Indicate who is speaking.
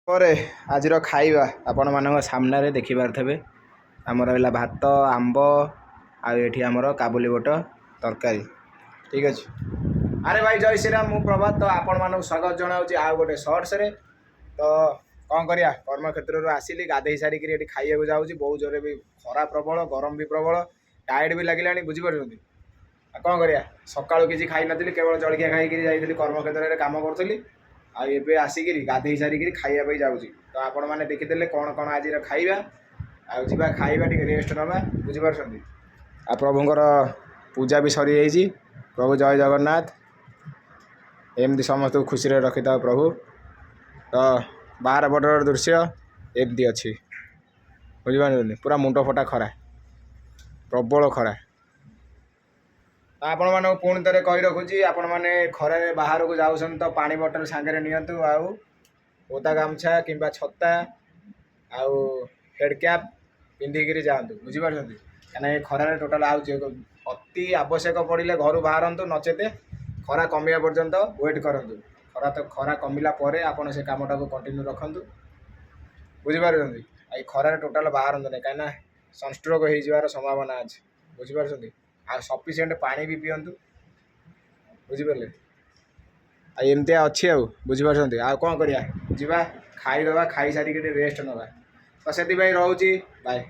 Speaker 1: ପରେ ଆଜିର ଖାଇବା ଆପଣମାନଙ୍କ ସାମ୍ନାରେ ଦେଖିପାରୁଥିବେ। ଆମର ରହିଲା ଭାତ, ଆମ୍ବ ଆଉ ଏଠି ଆମର କାବୁଲି ବୁଟ ତରକାରୀ। ଠିକ୍ ଅଛି। ଆରେ ଭାଇ ଜୟ ଶ୍ରୀରାମ, ମୁଁ ପ୍ରଭାତ। ତ ଆପଣମାନଙ୍କୁ ସ୍ୱାଗତ ଜଣାଉଛି ଆଉ ଗୋଟେ ସର୍ଟସରେ। ତ କ'ଣ କରିବା, କର୍ମକ୍ଷେତ୍ରରୁ ଆସିଲି, ଗାଧେଇ ସାରିକିରି ଏଠି ଖାଇବାକୁ ଯାଉଛି। ବହୁତ ଜୋରରେ ବି ଖରା ପ୍ରବଳ, ଗରମ ବି ପ୍ରବଳ, ଟାୟାର୍ଡ଼ ବି ଲାଗିଲାଣି, ବୁଝିପାରୁଛନ୍ତି। ଆଉ କ'ଣ କରିବା, ସକାଳୁ କିଛି ଖାଇନଥିଲି, କେବଳ ଜଳଖିଆ ଖାଇକିରି ଯାଇଥିଲି, କର୍ମକ୍ଷେତ୍ରରେ କାମ କରୁଥିଲି। ଆଉ ଏବେ ଆସିକିରି ଗାଧେଇ ସାରିକିରି ଖାଇବା ପାଇଁ ଯାଉଛି। ତ ଆପଣମାନେ ଦେଖିଦେଲେ କ'ଣ କ'ଣ ଆଜିର ଖାଇବା। ଆଉ ଯିବା ଖାଇବା, ଟିକେ ରେଷ୍ଟ ନେବା, ବୁଝିପାରୁଛନ୍ତି। ଆଉ ପ୍ରଭୁଙ୍କର ପୂଜା ବି ସରିଯାଇଛି। ପ୍ରଭୁ ଜୟ ଜଗନ୍ନାଥ। ଏମିତି ସମସ୍ତଙ୍କୁ ଖୁସିରେ ରଖିଥାଉ ପ୍ରଭୁ। ତ ବାହାର ପଟର ଦୃଶ୍ୟ ଏମିତି ଅଛି, ବୁଝିପାରୁଛନ୍ତି। ପୁରା ମୁଣ୍ଡ ଫଟା ଖରା, ପ୍ରବଳ ଖରା। ତ ଆପଣମାନଙ୍କୁ ପୁଣି ଥରେ କହି ରଖୁଛି, ଆପଣମାନେ ଖରାରେ ବାହାରକୁ ଯାଉଛନ୍ତି ତ ପାଣି ବୋଟଲ ସାଙ୍ଗରେ ନିଅନ୍ତୁ। ଆଉ ଓଦା ଗାମୁଛା କିମ୍ବା ଛତା ଆଉ ହେଡ଼୍ କ୍ୟାପ୍ ପିନ୍ଧିକିରି ଯାଆନ୍ତୁ, ବୁଝିପାରୁଛନ୍ତି। କାହିଁକିନା ଏ ଖରାରେ ଟୋଟାଲ୍ ଅତି ଆବଶ୍ୟକ ପଡ଼ିଲେ ଘରୁ ବାହାରନ୍ତୁ, ନଚେତ ଖରା କମିବା ପର୍ଯ୍ୟନ୍ତ ୱେଟ୍ କରନ୍ତୁ। ଖରା କମିଲା ପରେ ଆପଣ ସେ କାମଟାକୁ କଣ୍ଟିନ୍ୟୁ ରଖନ୍ତୁ, ବୁଝିପାରୁଛନ୍ତି। ଆଉ ଏ ଖରାରେ ଟୋଟାଲ୍ ବାହାରନ୍ତୁ ନାହିଁ, କାହିଁକିନା ସନଷ୍ଟ୍ରୋକ୍ ହେଇଯିବାର ସମ୍ଭାବନା ଅଛି, ବୁଝିପାରୁଛନ୍ତି। ଆଉ ସଫିସିଏଣ୍ଟ ପାଣି ବି ପିଅନ୍ତୁ, ବୁଝିପାରିଲେ। ଆଉ ଏମିତିଆ ଅଛି ଆଉ, ବୁଝିପାରୁଛନ୍ତି। ଆଉ କ'ଣ କରିବା, ଯିବା ଖାଇଦେବା, ଖାଇସାରିକି ଟିକେ ରେଷ୍ଟ ନେବା। ତ ସେଥିପାଇଁ ରହୁଛି, ବାଏ।